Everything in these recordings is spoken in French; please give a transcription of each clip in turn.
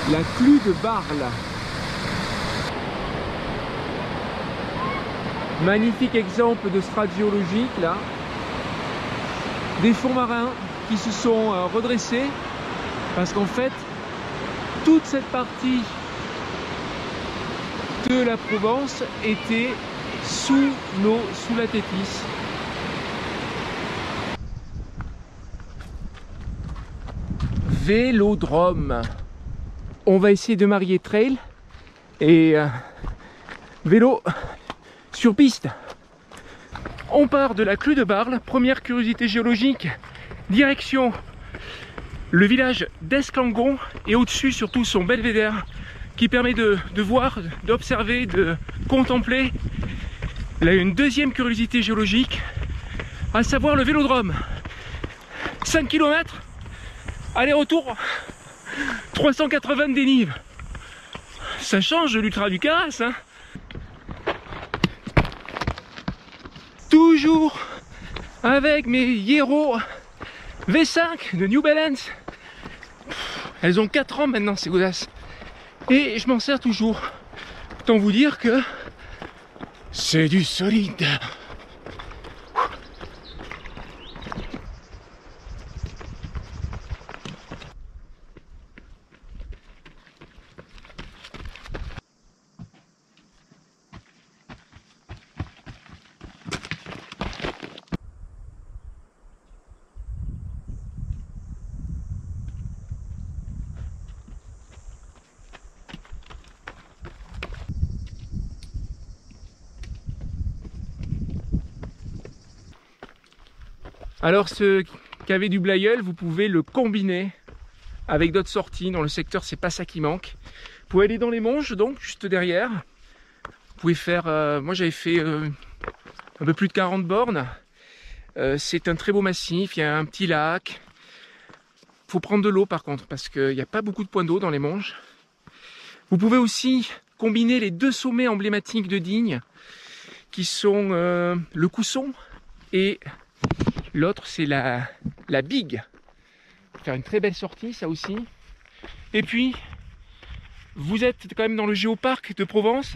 La clue de Barle. Magnifique exemple de strate géologique là. Des fonds marins qui se sont redressés parce qu'en fait toute cette partie de la Provence était sous l'eau, sous la Tétis. Vélodrome. On va essayer de marier trail et vélo sur piste. On part de la clue de Barle, première curiosité géologique, direction le village d'Esclangon et au-dessus surtout son belvédère qui permet de voir, d'observer, de contempler. Là, une deuxième curiosité géologique, à savoir le Vélodrome. 5 km, aller-retour, 380 dénives. Ça change de l'Ultra du Queyras, hein. Toujours avec mes Hierro V5 de New Balance. Elles ont 4 ans maintenant ces godasses. Et je m'en sers toujours. Autant vous dire que c'est du solide. Alors ceux qui avaient du Blayeul, vous pouvez le combiner avec d'autres sorties. Dans le secteur, c'est pas ça qui manque. Vous pouvez aller dans les Monges, donc juste derrière. Vous pouvez faire, moi j'avais fait un peu plus de 40 bornes. C'est un très beau massif, il y a un petit lac. Il faut prendre de l'eau par contre, parce qu'il n'y a pas beaucoup de points d'eau dans les Monges. Vous pouvez aussi combiner les deux sommets emblématiques de Digne, qui sont le Cousson et l'autre c'est la Bigue. Faire une très belle sortie, ça aussi. Et puis, vous êtes quand même dans le géoparc de Provence.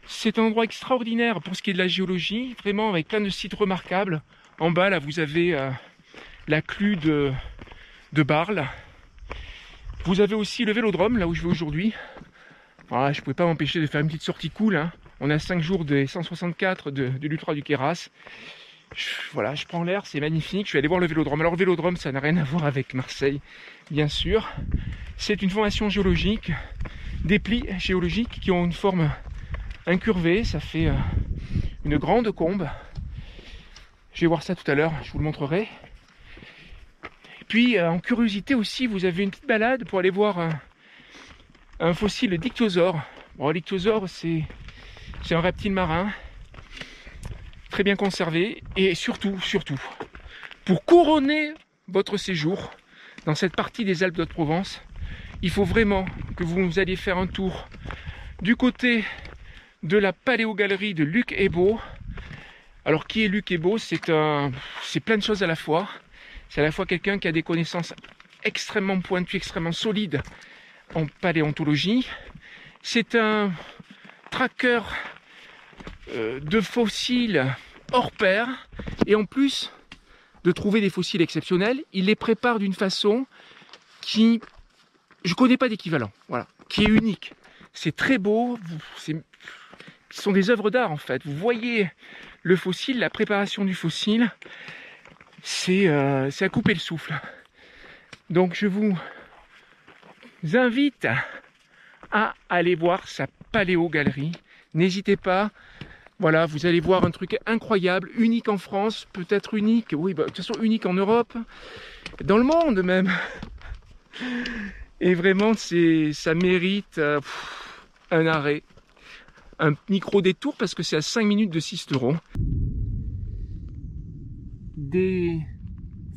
C'est un endroit extraordinaire pour ce qui est de la géologie, vraiment avec plein de sites remarquables. En bas, là, vous avez la clue de Barle. Vous avez aussi le Vélodrome, là où je vais aujourd'hui. Voilà, je ne pouvais pas m'empêcher de faire une petite sortie cool, hein. On a 5 jours des 164 de l'Ultra du Queyras. Voilà, je prends l'air, c'est magnifique. Je vais aller voir le Vélodrome. Alors le Vélodrome, ça n'a rien à voir avec Marseille, bien sûr. C'est une formation géologique, des plis géologiques qui ont une forme incurvée. Ça fait une grande combe. Je vais voir ça tout à l'heure, je vous le montrerai. Et puis, en curiosité aussi, vous avez une petite balade pour aller voir un fossile d'ichthyosaure. Bon, l'ichthyosaure, c'est un reptile marin. Très bien conservé et surtout, pour couronner votre séjour dans cette partie des Alpes d'Haute-Provence, il faut vraiment que vous alliez faire un tour du côté de la paléogalerie de Luc Hébault. Alors qui est Luc Hébault? C'est plein de choses à la fois. C'est à la fois quelqu'un qui a des connaissances extrêmement pointues, extrêmement solides en paléontologie. C'est un tracker de fossiles hors pair, et en plus de trouver des fossiles exceptionnels, il les prépare d'une façon qui, je connais pas d'équivalent, voilà, qui est unique. C'est très beau, ce sont des œuvres d'art en fait. Vous voyez le fossile, la préparation du fossile, c'est à couper le souffle. Donc je vous invite à aller voir sa paléogalerie. N'hésitez pas, voilà, vous allez voir un truc incroyable, unique en France, peut-être unique, oui, bah, de toute façon unique en Europe, dans le monde même. Et vraiment, ça mérite un arrêt, un micro détour, parce que c'est à 5 minutes de Sisteron. Des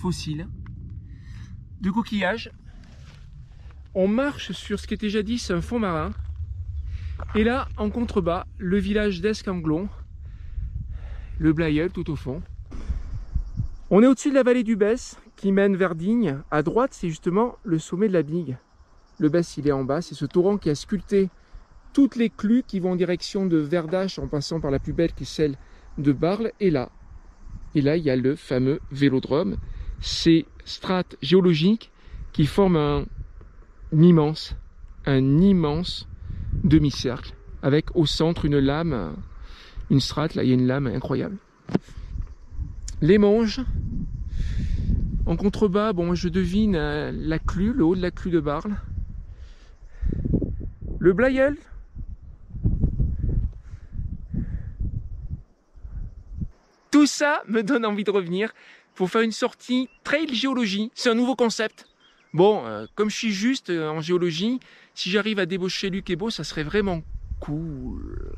fossiles, de coquillages. On marche sur ce qui était jadis un fond marin. Et là, en contrebas, le village d'Esclangon, le Blayeul tout au fond. On est au-dessus de la vallée du Besse qui mène vers Digne. À droite, c'est justement le sommet de la Bigue. le Besse il est en bas, c'est ce torrent qui a sculpté toutes les clues qui vont en direction de Verdache en passant par la plus belle qui est celle de Barle. Et là, il y a le fameux vélodrome. Ces strates géologiques qui forment un immense demi-cercle avec au centre une lame, une strate, là il y a une lame incroyable. Les Monges, en contrebas, bon je devine la clue, le haut de la clue de Barle. Le Blayeul. Tout ça me donne envie de revenir pour faire une sortie trail géologie. C'est un nouveau concept. Bon, comme je suis juste en géologie, si j'arrive à débaucher Luc et Beau, ça serait vraiment cool.